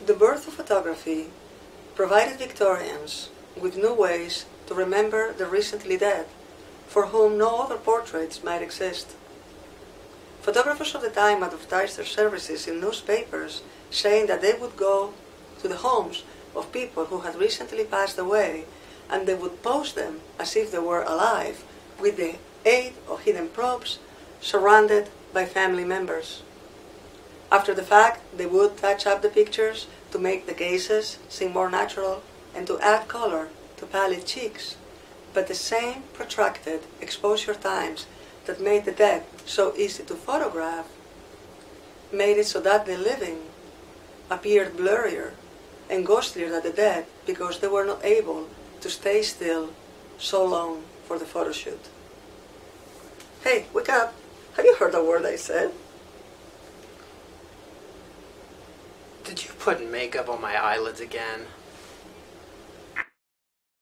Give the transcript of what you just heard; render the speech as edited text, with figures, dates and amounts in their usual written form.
The birth of photography provided Victorians with new ways to remember the recently dead, for whom no other portraits might exist. Photographers of the time advertised their services in newspapers, saying that they would go to the homes of people who had recently passed away, and they would pose them as if they were alive, with the aid of hidden props, surrounded by family members. After the fact, they would touch up the pictures to make the cases seem more natural and to add color to pallid cheeks, but the same protracted exposure times that made the dead so easy to photograph made it so that the living appeared blurrier and ghostlier than the dead because they were not able to stay still so long for the photo shoot. Hey, wake up! Have you heard the word I said? Did you put makeup on my eyelids again?